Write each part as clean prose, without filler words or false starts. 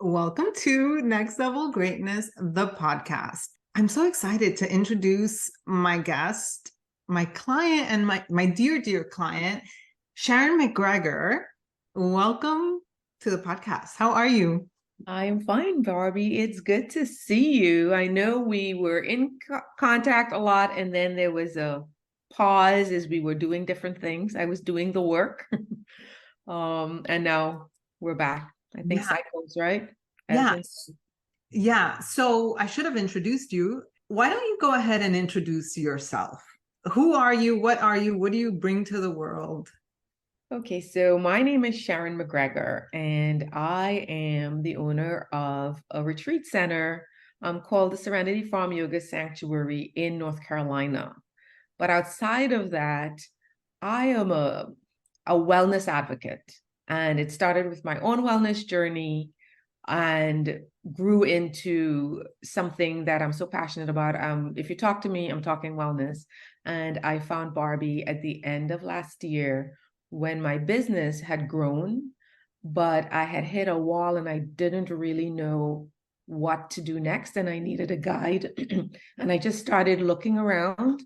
Welcome to Next Level Greatness, the podcast. I'm so excited to introduce my guest, my client, and my dear client, Sharon MacGregor. Welcome to the podcast. How are you? I'm fine, Barbie. It's good to see you. I know we were in contact a lot, and then there was a pause as we were doing different things. I was doing the work, and now we're back. I think Yeah, cycles, right? Ebbs yeah, and yeah. So I should have introduced you. Why don't you go ahead and introduce yourself? Who are you? What are you? What do you bring to the world? Okay, so my name is Sharon MacGregor, and I am the owner of a retreat center called the Serenity Farm Yoga Sanctuary in North Carolina. But outside of that, I am a wellness advocate. And it started with my own wellness journey and grew into something that I'm so passionate about. If you talk to me, I'm talking wellness. And I found Barbie at the end of last year when my business had grown, but I had hit a wall and I didn't really know what to do next. And I needed a guide. And I just started looking around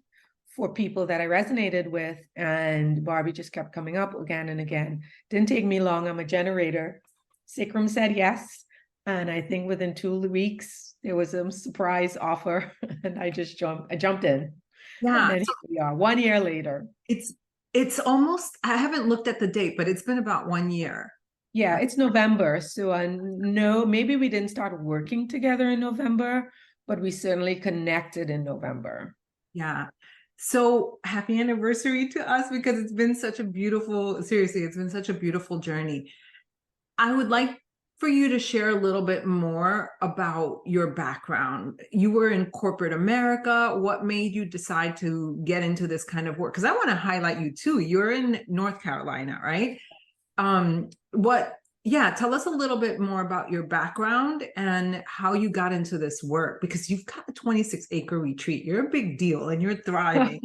for people that I resonated with. And Barbie just kept coming up again and again. Didn't take me long. I'm a generator. Sikram said yes. And I think within 2 weeks, there was a surprise offer. And I jumped in. And Yeah, then here we are, 1 year later. it's it's almost, I haven't looked at the date, but it's been about 1 year. Yeah, it's November. So I know maybe we didn't start working together in November, but we certainly connected in November. Yeah. So happy anniversary to us because it's been such a beautiful, seriously, it's been such a beautiful journey. I would like for you to share a little bit more about your background. You were in corporate America. What made you decide to get into this kind of work? Because I want to highlight you too. You're in North Carolina, right? What Yeah, tell us a little bit more about your background and how you got into this work, because you've got a 26-acre retreat. You're a big deal and you're thriving.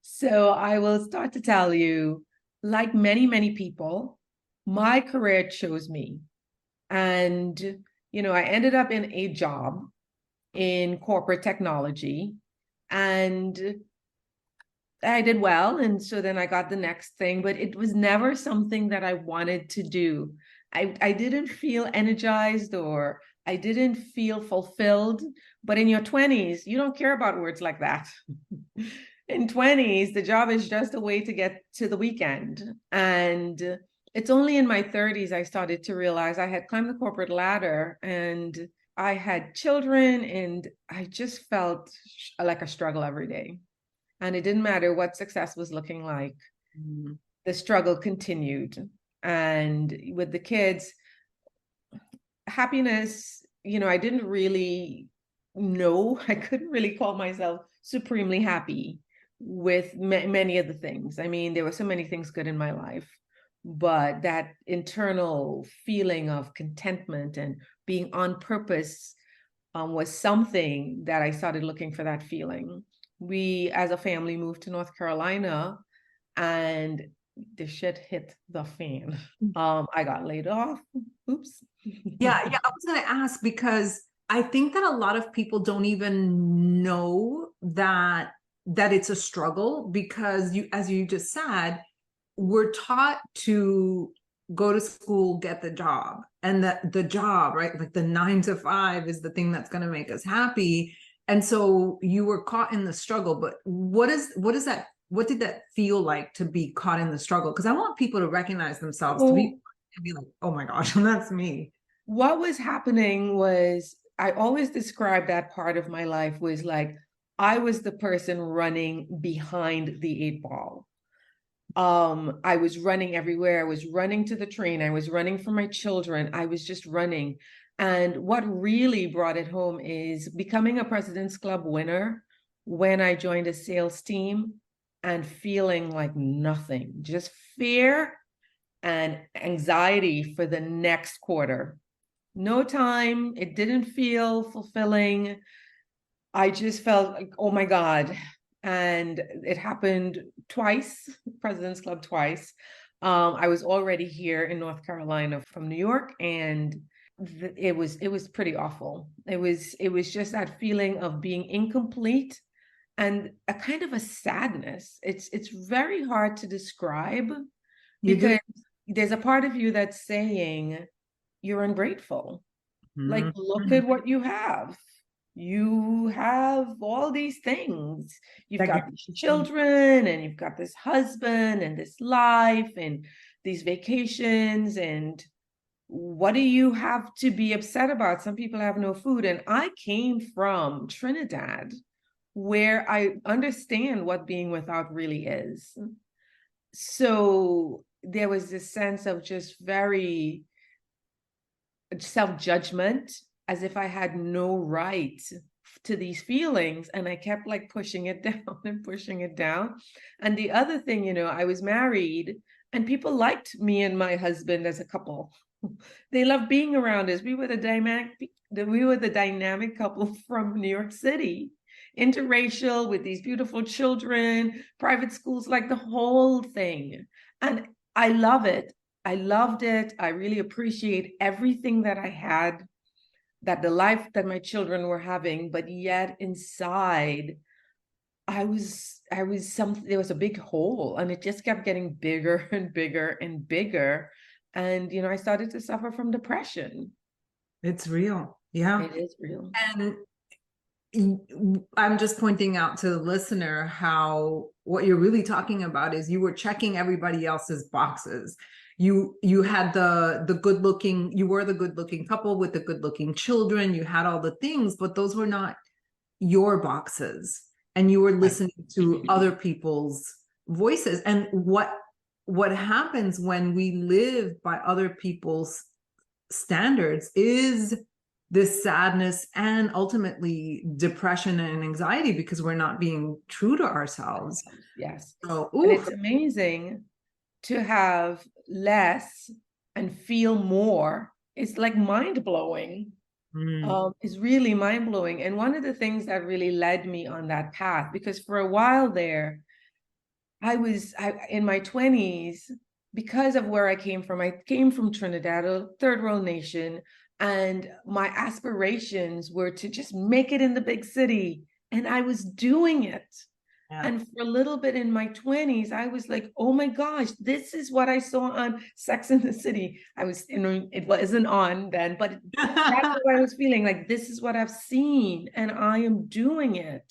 So I will start to tell you, like many people, my career chose me. And, I ended up in a job in corporate technology and I did well. And so then I got the next thing, but it was never something that I wanted to do. I didn't feel energized or I didn't feel fulfilled. But in your 20s, you don't care about words like that. In 20s, the job is just a way to get to the weekend. And it's only in my 30s I started to realize I had climbed the corporate ladder and I had children and I just felt like a struggle every day. And it didn't matter what success was looking like. Mhm. The struggle continued. And with the kids, happiness, I didn't really know, I couldn't really call myself supremely happy with many of the things. I mean, there were so many things good in my life, but that internal feeling of contentment and being on purpose was something that I started looking for that feeling. We, as a family, moved to North Carolina and the shit hit the fan. I got laid off. Oops. Yeah, I was going to ask because I think that a lot of people don't even know that it's a struggle because you, as you just said, we're taught to go to school, get the job, and that the job, right? Like the 9 to 5 is the thing that's going to make us happy. And so you were caught in the struggle, but what did that feel like to be caught in the struggle? Because I want people to recognize themselves So to be like, oh my gosh, that's me. what was happening was I always describe that part of my life was like I was the person running behind the 8 ball. I was running everywhere. I was running to the train. I was running for my children. I was just running. And what really brought it home is becoming a President's Club winner when I joined a sales team and feeling like nothing, just fear and anxiety for the next quarter. No time. It didn't feel fulfilling. I just felt like, oh my God. And it happened twice, President's Club twice. I was already here in North Carolina from New York, and it was pretty awful. It was just that feeling of being incomplete and a kind of a sadness. It's very hard to describe You do. because there's a part of you that's saying you're ungrateful. Like, look Mhm. at what you have. You have all these things. You've That got these children, and you've got this husband, and this life, and these vacations, and what do you have to be upset about? Some people have no food. And I came from Trinidad, where I understand what being without really is. So there was this sense of just very self-judgment, as if I had no right to these feelings. And I kept like pushing it down and pushing it down. And the other thing, you know, I was married and people liked me and my husband as a couple. They loved being around us. We were the dynamic couple from New York City, interracial with these beautiful children, private schools, like the whole thing. And I love it. I loved it. I really appreciate everything that I had, that the life that my children were having, but yet inside, there was a big hole, and it just kept getting bigger and bigger and bigger. And, you know, I started to suffer from depression. It's real. Yeah. It is real. And I'm just pointing out to the listener how what you're really talking about is you were checking everybody else's boxes. You had the good looking, you were the good looking couple with the good looking children, you had all the things, but those were not your boxes. And you were listening to other people's voices. And what happens when we live by other people's standards is this sadness and ultimately depression and anxiety, because we're not being true to ourselves. Yes. So, And it's amazing to have less and feel more. It's like mind-blowing. It's really mind-blowing. And one of the things that really led me on that path, because for a while there, I in my 20s, because of where I came from Trinidad, a third world nation, and my aspirations were to just make it in the big city. And I was doing it. yeah. And for a little bit in my 20s, I was like, oh my gosh, this is what I saw on Sex and the City. It wasn't on then, but that's what I was feeling like. This is what I've seen, and I am doing it.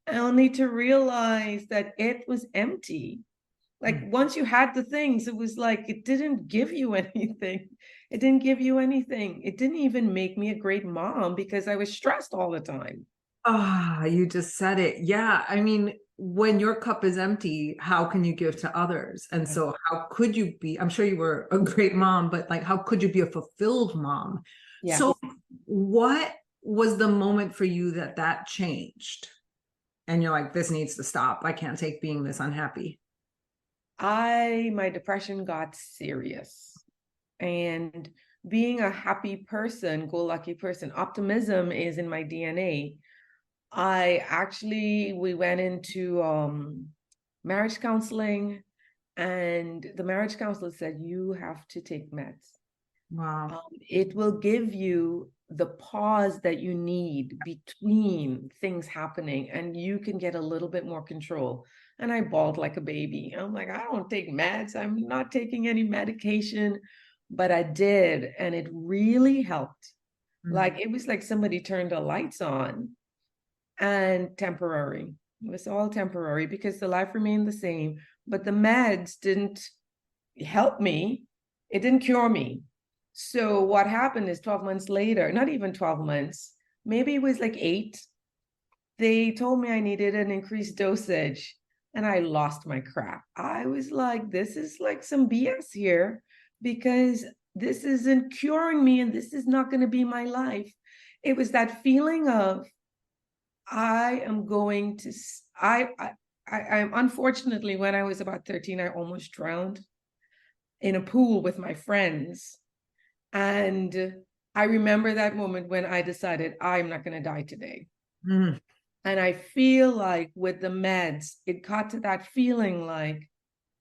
Only to realize that it was empty. Like once you had the things, it was like it didn't give you anything. It didn't give you anything. It didn't even make me a great mom because I was stressed all the time. You just said it. Yeah. I mean, when your cup is empty, how can you give to others? And so how could you be, I'm sure you were a great mom, but like, how could you be a fulfilled mom? Yes. So what was the moment for you that changed? And you're like, this needs to stop. I can't take being this unhappy. My depression got serious. And being a happy person, go-lucky person, optimism is in my DNA. We went into marriage counseling, and the marriage counselor said, you have to take meds. Wow. It will give you the pause that you need between things happening, and you can get a little bit more control. And I bawled like a baby. I'm like, I don't take meds. I'm not taking any medication, but I did. And it really helped. Like, it was like somebody turned the lights on, and temporary. It was all temporary because the life remained the same, but the meds didn't help me. It didn't cure me. So what happened is 12 months later, not even 12 months, maybe it was like 8, they told me I needed an increased dosage, and I lost my crap. I was like, this is like some BS here, because this isn't curing me and this is not going to be my life. It was that feeling of, I'm unfortunately, when I was about 13, I almost drowned in a pool with my friends. And I remember that moment when I decided I'm not going to die today. And I feel like with the meds, it got to that feeling like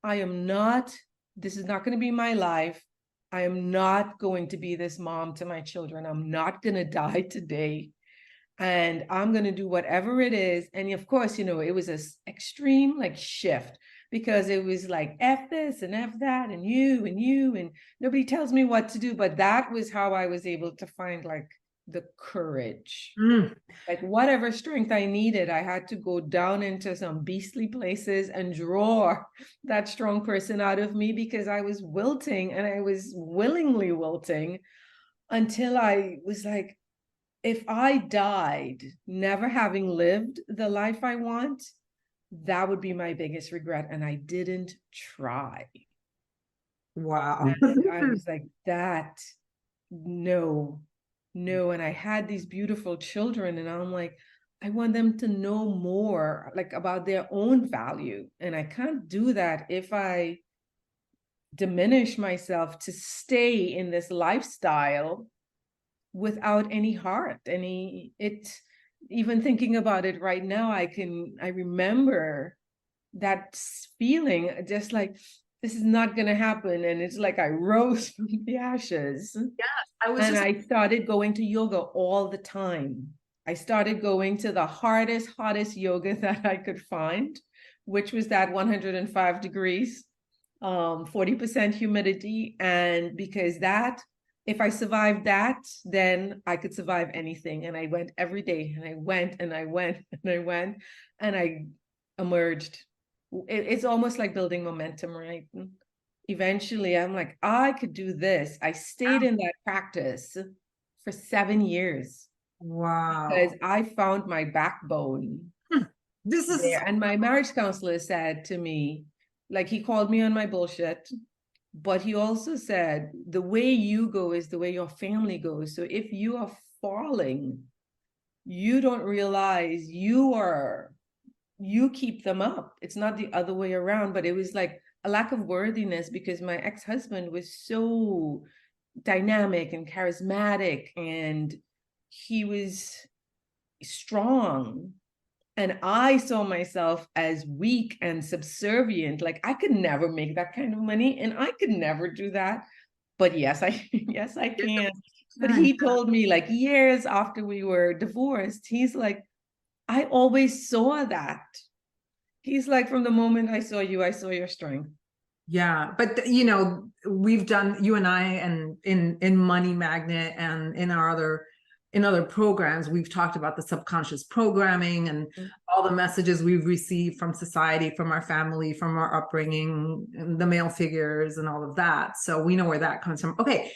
this is not going to be my life. I am not going to be this mom to my children. I'm not going to die today. And I'm going to do whatever it is. And of course, it was an extreme like shift, because it was like F this and F that and you and nobody tells me what to do. But that was how I was able to find like the courage. Like whatever strength I needed, I had to go down into some beastly places and draw that strong person out of me, because I was wilting, and I was willingly wilting, until I was like, if I died never having lived the life I want, that would be my biggest regret. And I didn't try. Wow. And I was like, no. And I had these beautiful children, and I'm like, I want them to know more like about their own value. And I can't do that if I diminish myself to stay in this lifestyle without any heart, even thinking about it right now, I remember that feeling, just like, this is not going to happen. And it's like I rose from the ashes. Yeah, I started going to yoga all the time. I started going to the hottest yoga that I could find, which was that 105 degrees, 40% humidity. And because if I survived that, then I could survive anything. And I went every day, and I went and I went and I went, and I emerged. It's almost like building momentum, right? Eventually, I'm like, I could do this. I stayed in that practice for 7 years because wow. I found my backbone This is there. And my marriage counselor said to me, like, he called me on my bullshit, but he also said, the way you go is the way your family goes. So if you are falling, you don't realize you keep them up. It's not the other way around. But it was like a lack of worthiness, because my ex-husband was so dynamic and charismatic, and he was strong. And I saw myself as weak and subservient. Like I could never make that kind of money, and I could never do that. But yes, yes, I can. But he told me, like, years after we were divorced, he's like, I always saw that. He's like, from the moment I saw you, I saw your strength. Yeah, but we've done, you and I, and in Money Magnet and in other programs, we've talked about the subconscious programming and all the messages we've received from society, from our family, from our upbringing, and the male figures and all of that. So we know where that comes from. Okay.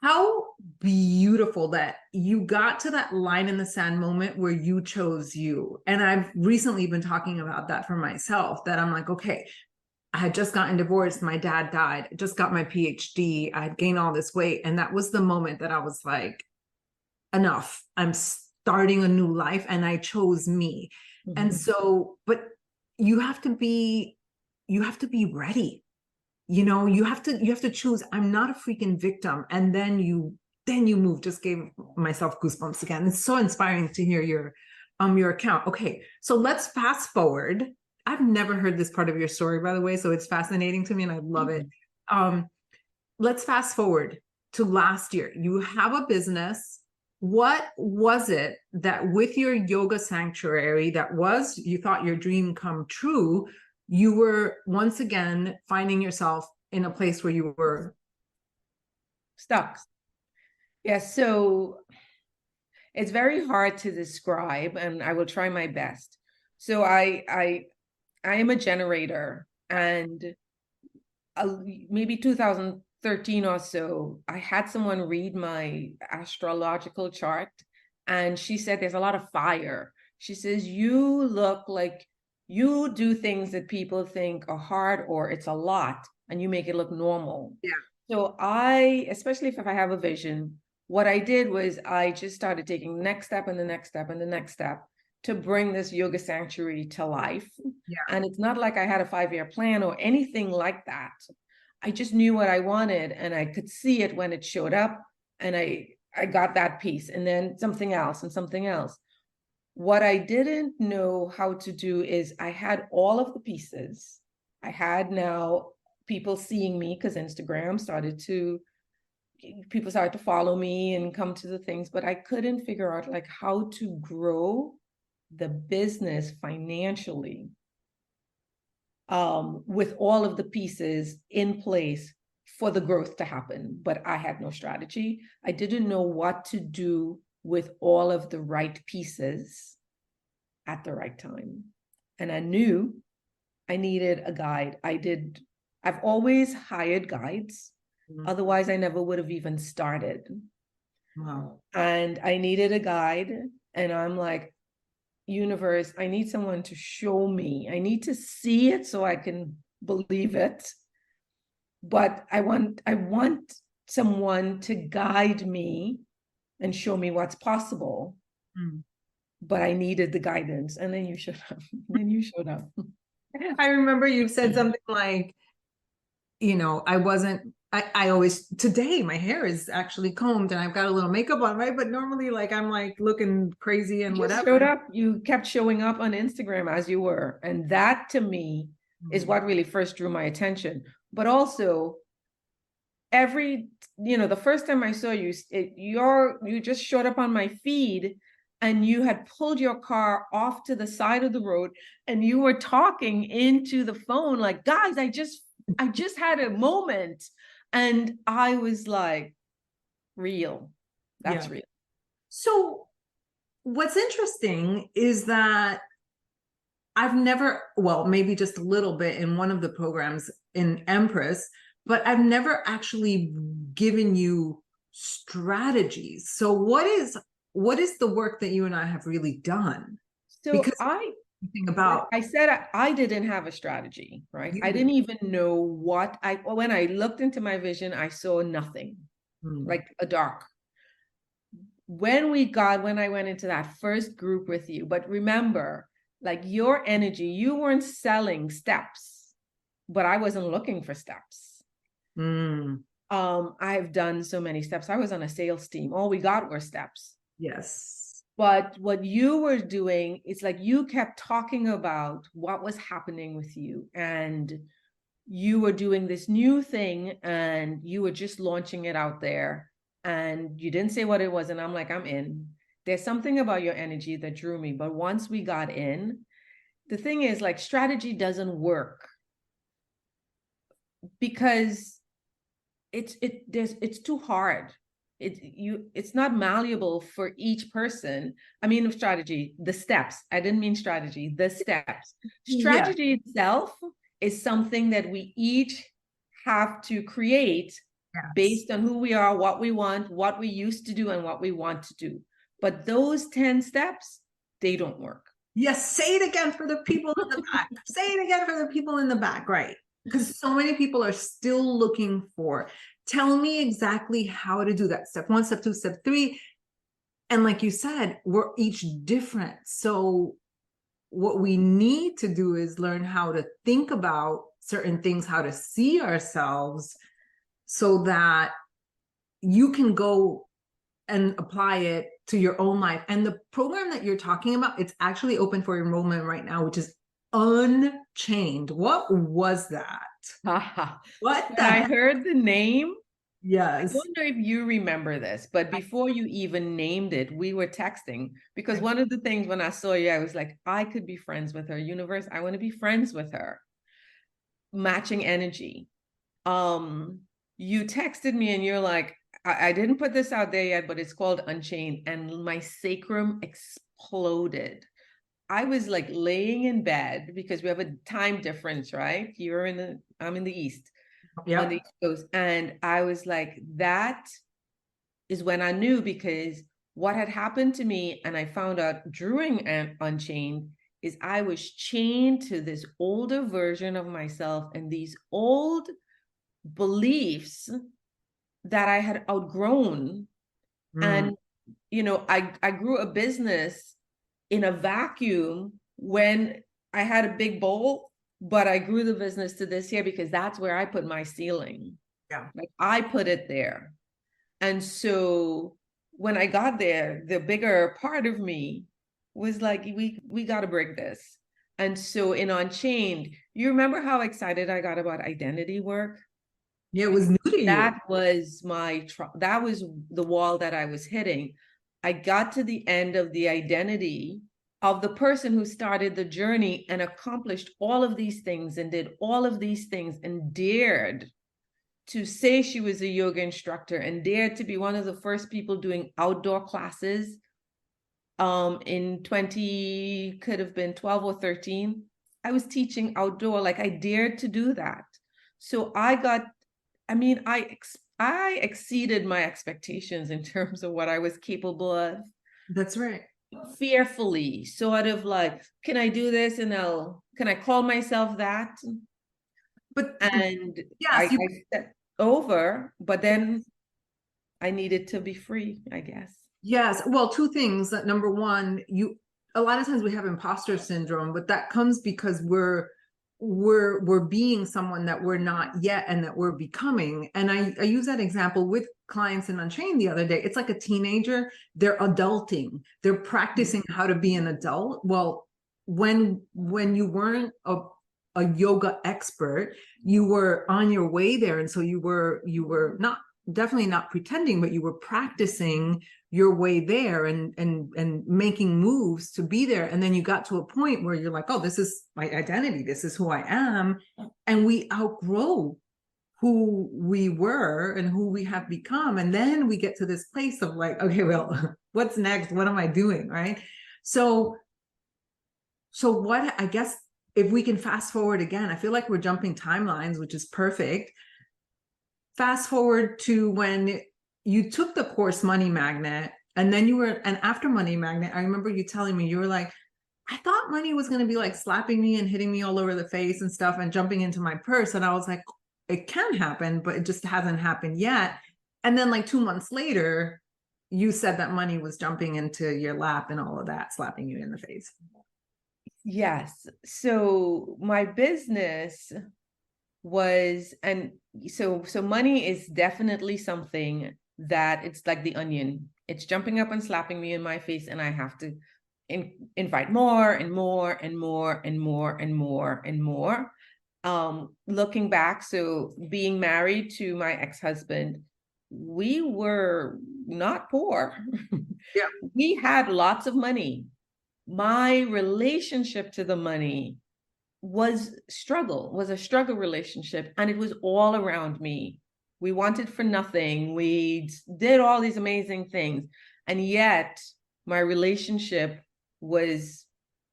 How beautiful that you got to that line in the sand moment where you chose you. And I've recently been talking about that for myself, that I'm like, okay, I had just gotten divorced. My dad died. I just got my PhD. I had gained all this weight. And that was the moment that I was like, enough. I'm starting a new life, and I chose me. Mm-hmm. And so, but you have to be ready. You have to choose. I'm not a freaking victim. And then you move. Just gave myself goosebumps again. It's so inspiring to hear your account. Okay. So let's fast forward. I've never heard this part of your story, by the way. So it's fascinating to me, and I love it. Let's fast forward to last year. You have a business. What was it that with your yoga sanctuary you thought your dream come true? You were once again finding yourself in a place where you were stuck. Yeah, so it's very hard to describe, and I will try my best. So I am a generator, and maybe 2013 or so, I had someone read my astrological chart, and she said there's a lot of fire. She says, you look like you do things that people think are hard or it's a lot, and you make it look normal. Yeah. So especially if I have a vision, what I did was I just started taking the next step and the next step and the next step to bring this yoga sanctuary to life. Yeah. And it's not like I had a 5-year plan or anything like that. I just knew what I wanted, and I could see it when it showed up, and I got that piece, and then something else and something else. What I didn't know how to do is I had all of the pieces. I had now people seeing me, because Instagram started to people started to follow me and come to the things, but I couldn't figure out like how to grow the business financially with all of the pieces in place for the growth to happen. But I had no strategy. I didn't know what to do with all of the right pieces at the right time. And I knew I needed a guide. I've always hired guides. Otherwise, I never would have even started. Wow. And I needed a guide. And I'm like, universe, I need someone to show me. I need to see it so I can believe it. But I want someone to guide me and show me what's possible. But I needed the guidance. And then you showed up. I remember you said something like, I always, today my hair is actually combed and I've got a little makeup on, right? But normally like I'm like looking crazy and whatever. Showed up, you kept showing up on Instagram as you were. And that to me is what really first drew my attention. But also the first time I saw you, you just showed up on my feed and you had pulled your car off to the side of the road and you were talking into the phone like, guys, I just had a moment. And I was like, real. That's real. So what's interesting is that I've never, well, maybe just a little bit in one of the programs in Empress, but I've never actually given you strategies. So what is the work that you and I have really done? So because I said I didn't have a strategy, right? I didn't even know when I looked into my vision, I saw nothing, like a dark. When I went into that first group with you, but remember, like your energy, you weren't selling steps, but I wasn't looking for steps. I've done so many steps. I was on a sales team. All we got were steps. Yes. But what you were doing, it's like you kept talking about what was happening with you. And you were doing this new thing and you were just launching it out there. And you didn't say what it was. And I'm like, I'm in. There's something about your energy that drew me. But once we got in, the thing is like strategy doesn't work because it's too hard. It's not malleable for each person. I mean, strategy, the steps. I didn't mean strategy, the steps. Strategy itself is something that we each have to create based on who we are, what we want, what we used to do, and what we want to do. But those 10 steps, they don't work. Yes, say it again for the people in the back. Say it again for the people in the back, right? Because so many people are still looking for, tell me exactly how to do that. Step 1, step 2, step 3. And like you said, we're each different. So what we need to do is learn how to think about certain things, how to see ourselves so that you can go and apply it to your own life. And the program that you're talking about, it's actually open for enrollment right now, which is Unchained. What was that? I heard the name. Yes. I wonder if you remember this, but before you even named it, we were texting because one of the things when I saw you, I was like, I could be friends with her. Universe, I want to be friends with her. Matching energy. You texted me and you're like, I didn't put this out there yet, but it's called Unchained. And my sacrum exploded. I was like laying in bed because we have a time difference, right? I'm in the East. Yeah. On the East Coast. And I was like, that is when I knew, because what had happened to me, and I found out during Unchained, is I was chained to this older version of myself and these old beliefs that I had outgrown. And, I grew a business in a vacuum when I had a big bowl, but I grew the business to this here because that's where I put my ceiling. Yeah. Like I put it there. And so when I got there, the bigger part of me was like, we got to break this. And so in Unchained, you remember how excited I got about identity work? Yeah, it was new to you. That was that was the wall that I was hitting. I got to the end of the identity of the person who started the journey and accomplished all of these things and did all of these things and dared to say she was a yoga instructor and dared to be one of the first people doing outdoor classes in 20, could have been 12 or 13. I was teaching outdoor, like I dared to do that. So I exceeded my expectations in terms of what I was capable of. That's right. Fearfully, sort of like, can I do this? And can I call myself that? But And yes, you. I stepped over, but then I needed to be free, I guess. Yes. Well, two things. That number one, you a lot of times we have imposter syndrome, but that comes because we're being someone that we're not yet and that we're becoming. And I use that example with clients in Unchained the other day. It's like a teenager, they're adulting, they're practicing how to be an adult. Well, when you weren't a yoga expert, you were on your way there. And so you were not definitely not pretending, but you were practicing your way there and making moves to be there. And then you got to a point where you're like, oh, this is my identity, this is who I am. And we outgrow who we were and who we have become. And then we get to this place of like, okay, well, what's next? What am I doing? Right. So what, I guess, if we can fast forward again, I feel like we're jumping timelines, which is perfect. Fast forward to when you took the course Money Magnet, and then and after Money Magnet, I remember you telling me, you were like, I thought money was going to be like slapping me and hitting me all over the face and stuff and jumping into my purse. And I was like, it can happen, but it just hasn't happened yet. And then like 2 months later, you said that money was jumping into your lap and all of that, slapping you in the face. Yes. So my business was, and so money is definitely something that it's like the onion. It's jumping up and slapping me in my face, and I have to invite more and more and more and more and more and more. Looking back, so being married to my ex-husband, we were not poor. Yeah. We had lots of money. My relationship to the money was a struggle relationship, and it was all around me. We wanted for nothing. We did all these amazing things, and yet my relationship was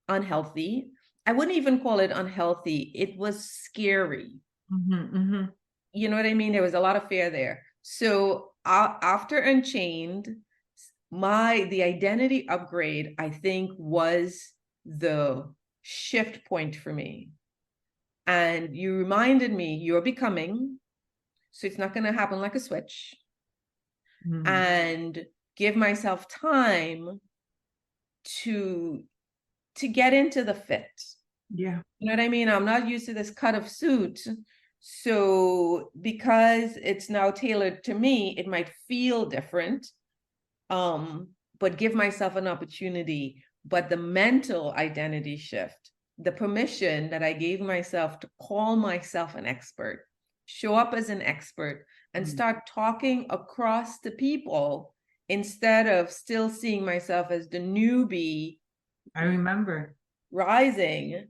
unhealthy. I wouldn't even call it unhealthy. It was scary. Mm-hmm, mm-hmm. You know what I mean? There was a lot of fear there. So after Unchained, the identity upgrade, I think, was the shift point for me. And you reminded me, you're becoming, so it's not going to happen like a switch. Mm-hmm. And give myself time to get into the fit. Yeah. You know what I mean? I'm not used to this cut of suit. So because it's now tailored to me, it might feel different. But give myself an opportunity. But the mental identity shift, the permission that I gave myself to call myself an expert, show up as an expert, and start talking across to people instead of still seeing myself as the newbie. I remember. Rising.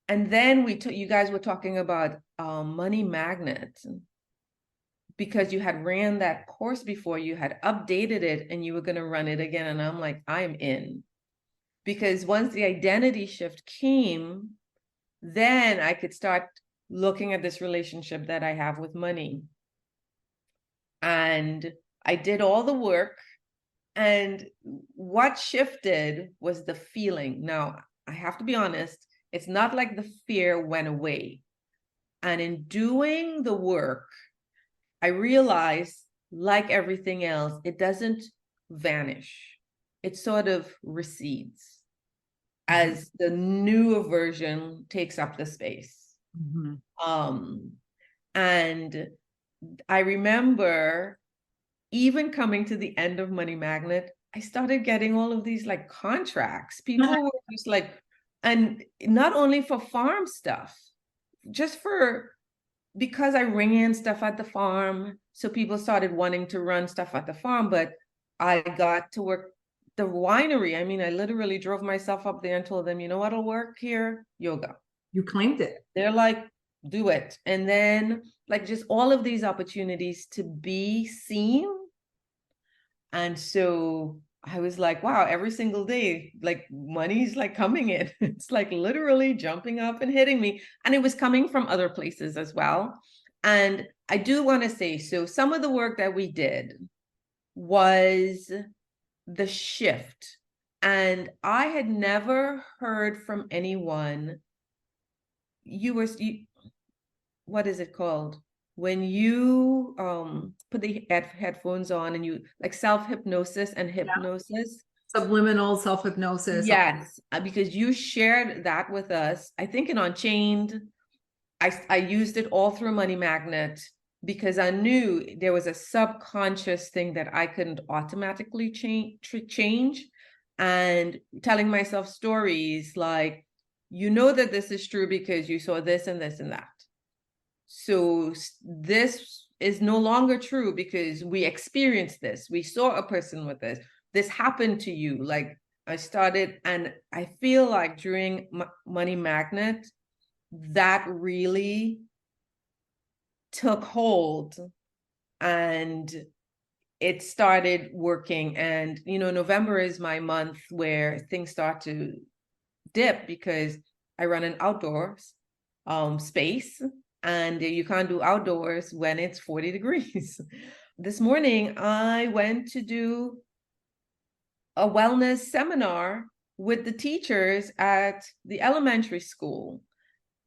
And then you guys were talking about Money Magnet, because you had ran that course before, you had updated it, and you were going to run it again. And I'm like, I'm in. Because once the identity shift came, then I could start looking at this relationship that I have with money. And I did all the work. And what shifted was the feeling. Now, I have to be honest, it's not like the fear went away. And in doing the work, I realized, like everything else, it doesn't vanish. It sort of recedes as the newer version takes up the space. Mm-hmm. And I remember even coming to the end of Money Magnet, I started getting all of these like contracts. People were just like, and not only for farm stuff, just for because I ran stuff at the farm, so people started wanting to run stuff at the farm, but I got to work the winery. I mean, I literally drove myself up there and told them, you know what'll work here? Yoga. You claimed it. They're like, do it. And then like just all of these opportunities to be seen. And so I was like, wow, every single day, like money's like coming in. It's like literally jumping up and hitting me. And it was coming from other places as well. And I do want to say, so some of the work that we did was the shift. And I had never heard from anyone. What is it called? When you put the headphones on and you like self-hypnosis and hypnosis. Subliminal self-hypnosis. Yes, because you shared that with us. I think in Unchained, I used it all through Money Magnet because I knew there was a subconscious thing that I couldn't automatically change, and telling myself stories like, you know that this is true because you saw this and this and that. So this is no longer true because we experienced this. We saw a person with this. This happened to you. Like I started, and I feel like during Money Magnet, that really took hold and it started working. And, you know, November is my month where things start to dip because I run an outdoors space, and you can't do outdoors when it's 40 degrees. This morning, I went to do a wellness seminar with the teachers at the elementary school.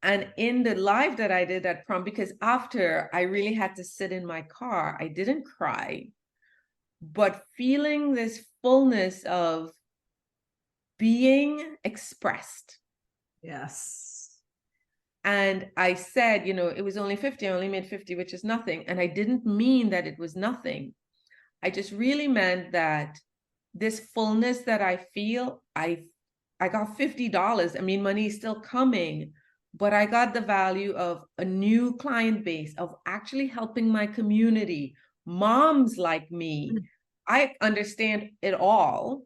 And in the live that I did at prom, because after I really had to sit in my car, I didn't cry, but feeling this fullness of being expressed. Yes. And I said, you know, it was only 50. I only made 50, which is nothing. And I didn't mean that it was nothing. I just really meant that this fullness that I feel, I got $50. I mean, money is still coming, but I got the value of a new client base, of actually helping my community, moms like me. I understand it all.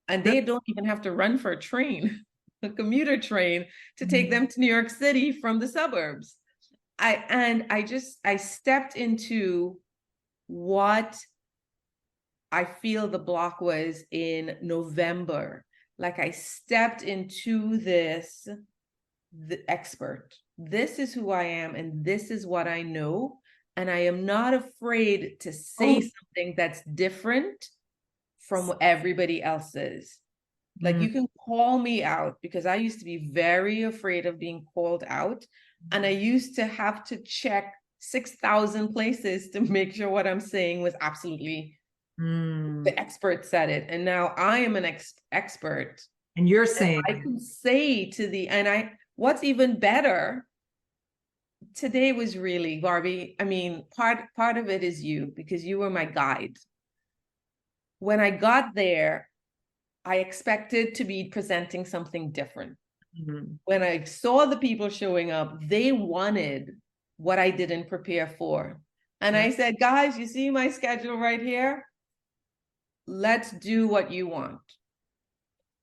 And they don't even have to run for a train, a commuter train, to take them to New York City from the suburbs. I stepped into what I feel the block was in November. Like I stepped into this, the expert. This is who I am, and this is what I know. And I am not afraid to say something that's different from everybody else's. Like you can call me out, because I used to be very afraid of being called out. And I used to have to check 6,000 places to make sure what I'm saying was absolutely the expert said it. And now I am an expert. And you're saying I can say to the, what's even better, today was really, Barbie, I mean, part of it is you, because you were my guide. When I got there, I expected to be presenting something different. When I saw the people showing up, they wanted what I didn't prepare for. And I said, guys, you see my schedule right here? Let's do what you want.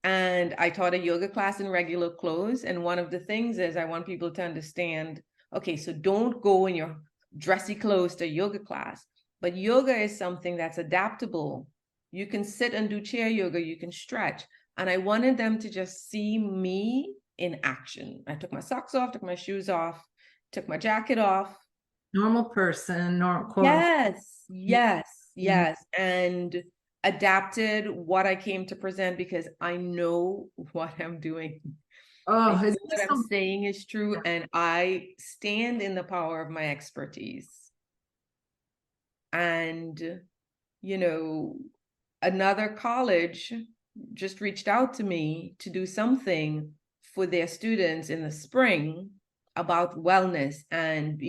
And I taught a yoga class in regular clothes. And one of the things is I want people to understand, okay, so don't go in your dressy clothes to yoga class, but yoga is something that's adaptable. You can sit and do chair yoga, you can stretch. And I wanted them to just see me in action. I took my socks off, took my shoes off, took my jacket off. Normal person, normal. Yes. And adapted what I came to present, because I know what I'm doing. Oh, what I'm saying is true, and I stand in the power of my expertise. And, you know, another college just reached out to me to do something for their students in the spring about wellness and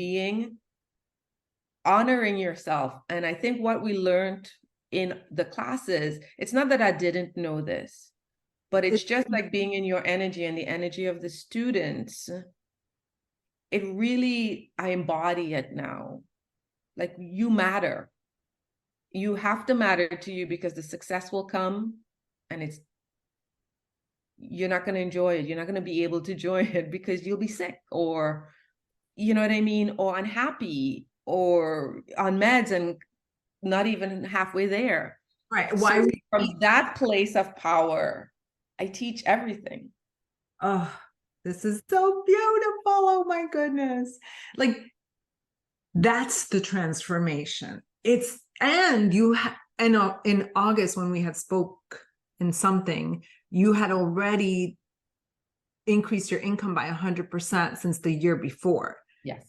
honoring yourself. And I think what we learned in the classes, it's not that I didn't know this, but it's just like being in your energy and the energy of the students. it really, I embody it now. Like, you matter. You have to matter to you, because the success will come and you're not going to enjoy it. You're not going to be able to enjoy it because you'll be sick, or, you know what I mean? Or unhappy, or on meds and not even halfway there. Right. So Why we from that place of power, I teach everything. oh, this is so beautiful. Oh my goodness. Like, that's the transformation. It's, and you and in August when we had spoke in something, you had already increased your income by 100% since the year before. Yes.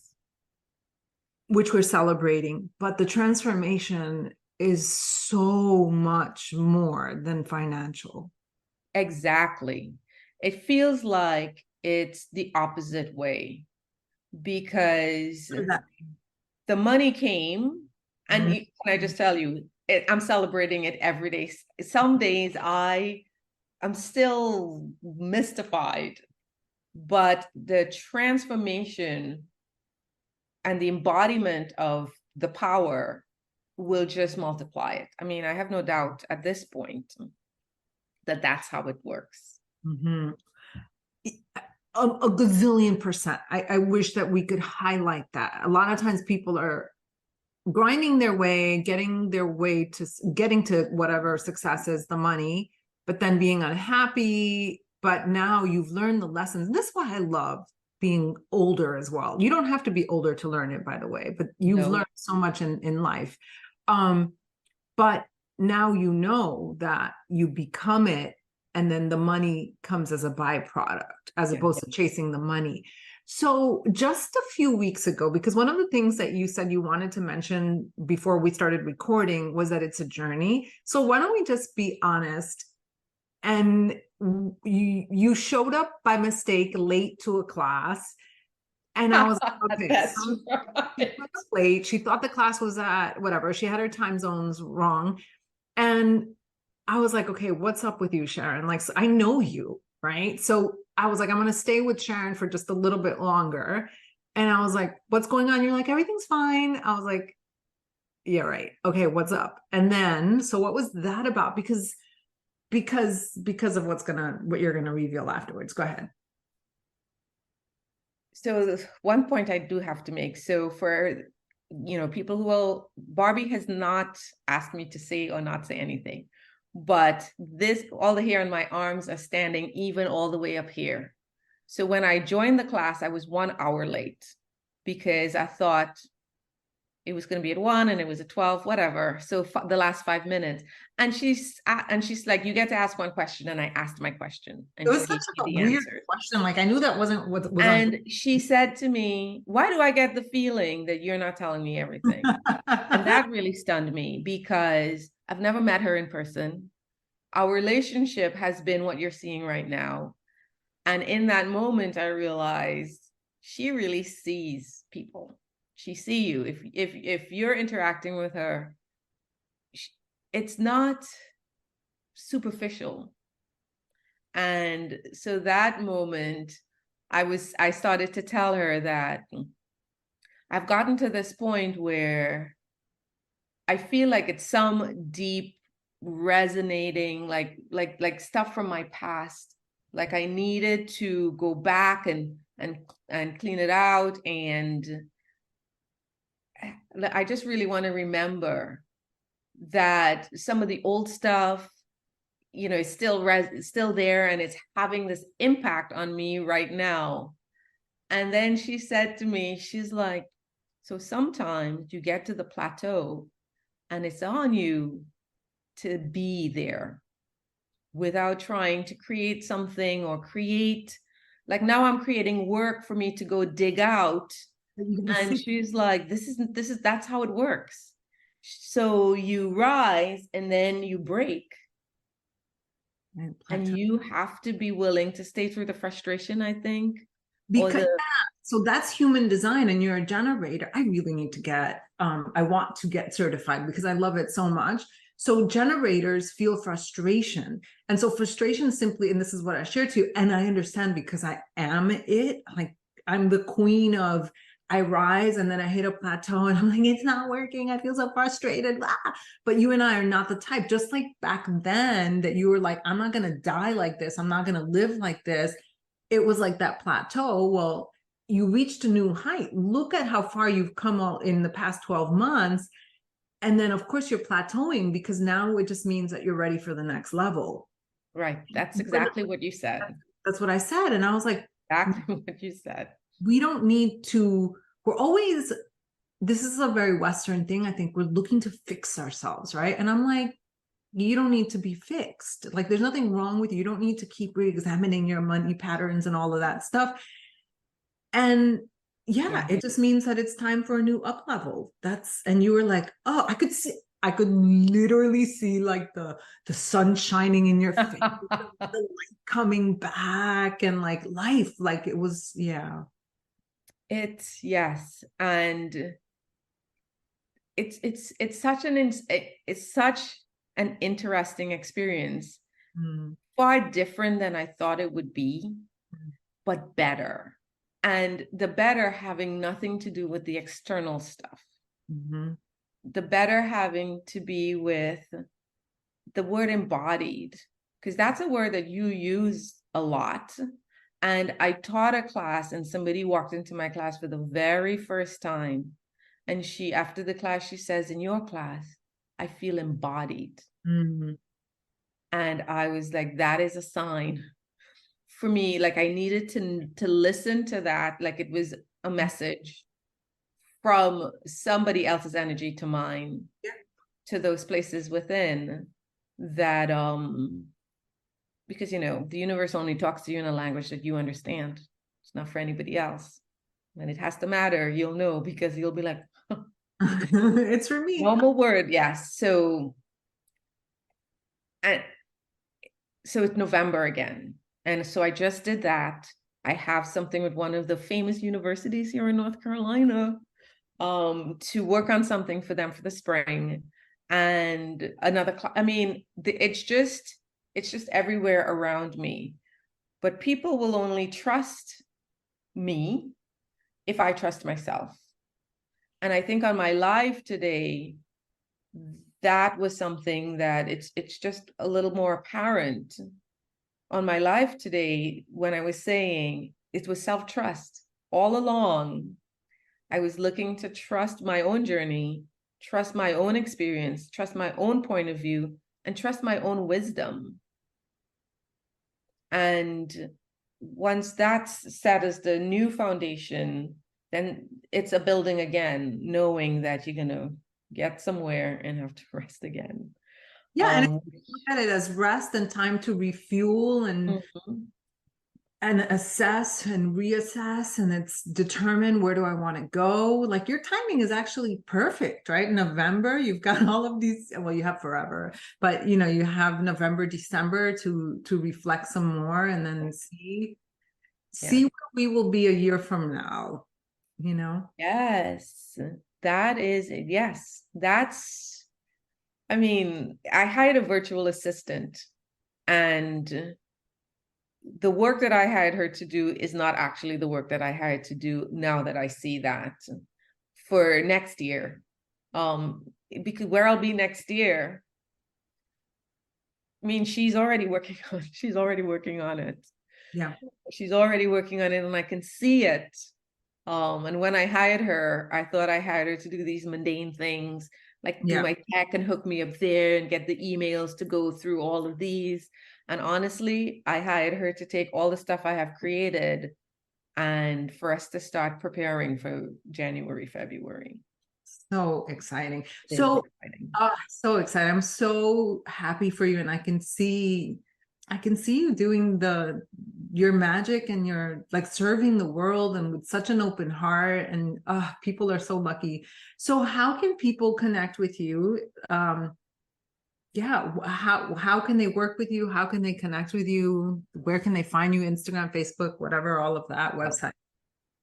Which we're celebrating, but the transformation is so much more than financial. Exactly. It feels like it's the opposite way, because the money came, and Mhm. can I just tell you, I'm celebrating it every day. Some days I'm still mystified, but the transformation and the embodiment of the power will just multiply it. I mean, I have no doubt at this point that that's how it works. Mhm. A gazillion percent. I wish that we could highlight that. A lot of times people are grinding their way, getting to whatever success is, the money, but then being unhappy. But now you've learned the lessons. And this is why I love being older as well. You don't have to be older to learn it, by the way, but you've No. learned so much in life. But now you know that you become it, and then the money comes as a byproduct, as opposed to chasing the money. So just a few weeks ago, because one of the things that you said you wanted to mention before we started recording was that it's a journey. So why don't we just be honest? And you showed up by mistake late to a class. And I was like, okay, That's so she right. showed up late. She thought the class was at whatever. She had her time zones wrong. And I was like, okay, what's up with you, Sharon? Like, so I know you, right? So I was like, I'm going to stay with Sharon for just a little bit longer. And I was like, what's going on? You're like, everything's fine. I was like, yeah, right. Okay, what's up? And then, so what was that about? Because of what you're gonna reveal afterwards. Go ahead. So one point I do have to make. So for, people who Barbie has not asked me to say or not say anything, but all the hair on my arms are standing even all the way up here. So when I joined the class, I was 1 hour late, because I thought it was going to be at 1 and it was at 12, whatever. So the last 5 minutes, and she's like, you get to ask one question. And I asked my question, It and was she such gave a me the weird answers. question. Like I knew that wasn't what was on. And she said to me, why do I get the feeling that you're not telling me everything? And that really stunned me, because I've never met her in person. Our relationship has been what you're seeing right now. And in that moment, I realized she really sees people. She sees you. If you're interacting with her, it's not superficial. And so that moment, I started to tell her that I've gotten to this point where I feel like it's some deep resonating, like stuff from my past. Like I needed to go back and clean it out. And I just really want to remember that some of the old stuff, is still there, and it's having this impact on me right now. And then she said to me, she's like, so sometimes you get to the plateau and it's on you to be there without trying to create something, or like now I'm creating work for me to go dig out. And she's like, that's how it works. So you rise and then you break. And you have to be willing to stay through the frustration, I think. Because so that's human design, and you're a generator. I really need to I want to get certified because I love it so much. So generators feel frustration. And so frustration simply, and this is what I share to you, and I understand because I am it, like I'm the queen of, I rise and then I hit a plateau and I'm like, it's not working. I feel so frustrated. Ah. But you and I are not the type, just like back then that you were like, I'm not going to die like this. I'm not going to live like this. It was like that plateau. Well, you reached a new height. Look at how far you've come all in the past 12 months. And then, of course, you're plateauing because now it just means that you're ready for the next level. Right. That's exactly what you said. That's what I said. And I was like, Exactly what you said. we don't need to, we're always, this is a very Western thing. I think we're looking to fix ourselves, right? And I'm like, you don't need to be fixed. Like, there's nothing wrong with you. You don't need to keep re-examining your money patterns and all of that stuff. And yeah, it just means that it's time for a new up level. And you were like, oh, I could literally see like the sun shining in your face, the light coming back, and like life, like it was, yeah. Yes, and it's such an interesting experience. Far different than I thought it would be, but better. And the better having nothing to do with the external stuff. The better having to be with the word embodied, because that's a word that you use a lot. And I taught a class and somebody walked into my class for the very first time. And after the class, she says, in your class, I feel embodied. And I was like, that is a sign for me. Like I needed to listen to that. Like it was a message from somebody else's energy to mine, to those places within that, because, the universe only talks to you in a language that you understand. It's not for anybody else. When it has to matter, you'll know, because you'll be like, it's for me. Normal word, yes. So it's November again. And so I just did that. I have something with one of the famous universities here in North Carolina, to work on something for them for the spring. And another, it's just everywhere around me. But people will only trust me if I trust myself. And I think on my live today, that was something that it's just a little more apparent on my live today, when I was saying it was self-trust all along. I was looking to trust my own journey, trust my own experience, trust my own point of view, and trust my own wisdom. And once that's set as the new foundation, then it's a building again, knowing that you're going to get somewhere and have to rest again. Yeah, and look at it as rest and time to refuel and assess and reassess, and it's determine, where do I want to go? Like your timing is actually perfect, right? In November, you've got all of these, well, you have forever, but you have November, December to reflect some more, and then see where we will be a year from now, Yes, that is, yes, that's, I hired a virtual assistant, and the work that I hired her to do is not actually the work that I hired to do, now that I see that, for next year. Because where I'll be next year, she's already working on it. Yeah. She's already working on it, and I can see it. And when I hired her, I thought I hired her to do these mundane things, like do my tech and hook me up there and get the emails to go through all of these. And honestly, I hired her to take all the stuff I have created and for us to start preparing for January, February. So exciting. So excited. I'm so happy for you. And I can see you doing your magic, and you're like serving the world, and with such an open heart, and people are so lucky. So how can people connect with you? How can they work with you? How can they connect with you? Where can they find you? Instagram, Facebook, whatever, all of that, website.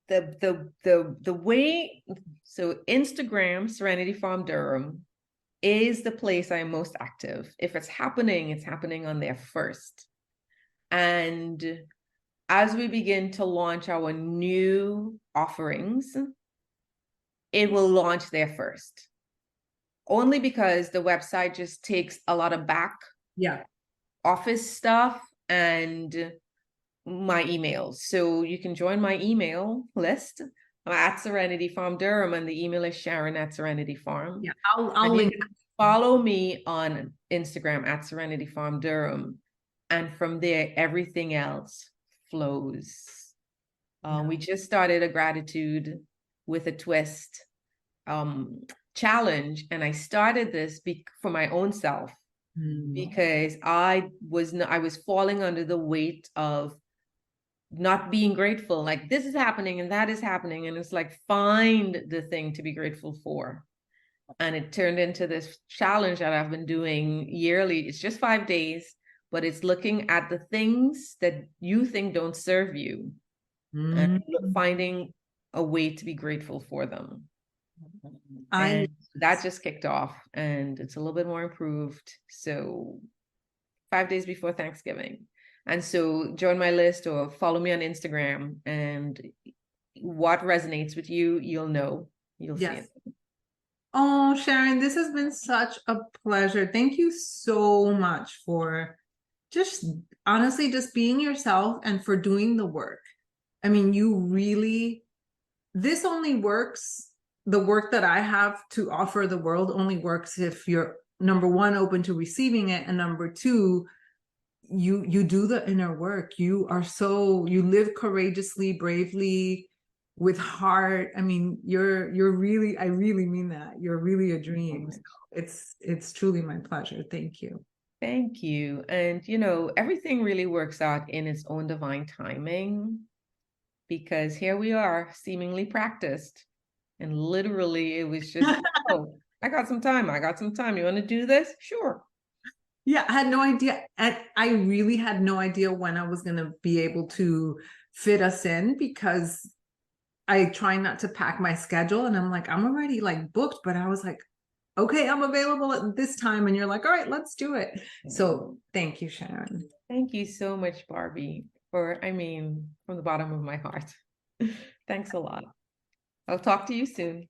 The way, so Instagram, Serenity Farm Durham, is the place I'm most active. If it's happening on there first. And as we begin to launch our new offerings, it will launch there first. Only because the website just takes a lot of back office stuff and my emails. So you can join my email list. I'm at Serenity Farm Durham, and the email is Sharon at Serenity Farm. Yeah, I'll link. Follow me on Instagram at Serenity Farm Durham. And from there, everything else flows. We just started a gratitude with a twist challenge. And I started this for my own self because I was falling under the weight of not being grateful. Like, this is happening and that is happening. And it's like, find the thing to be grateful for. And it turned into this challenge that I've been doing yearly. It's just 5 days, but it's looking at the things that you think don't serve you and finding a way to be grateful for them. And that just kicked off, and it's a little bit more improved. So 5 days before Thanksgiving. And so join my list or follow me on Instagram, and what resonates with you, you'll know. You'll see it. Oh, Sharon, this has been such a pleasure. Thank you so much for just honestly just being yourself and for doing the work. I mean, this only works. The work that I have to offer the world only works if you're, number one, open to receiving it, and number two, you do the inner work. You live courageously, bravely, with heart. I mean, I really mean that. You're really a dream. It's truly my pleasure. Thank you. Thank you. And everything really works out in its own divine timing, because here we are, seemingly practiced. And literally it was just, oh, I got some time. You want to do this? Sure. Yeah, I had no idea. And I really had no idea when I was going to be able to fit us in, because I try not to pack my schedule. And I'm like, I'm already like booked, but I was like, okay, I'm available at this time. And you're like, all right, let's do it. So thank you, Sharon. Thank you so much, Barbie, from the bottom of my heart. Thanks a lot. I'll talk to you soon.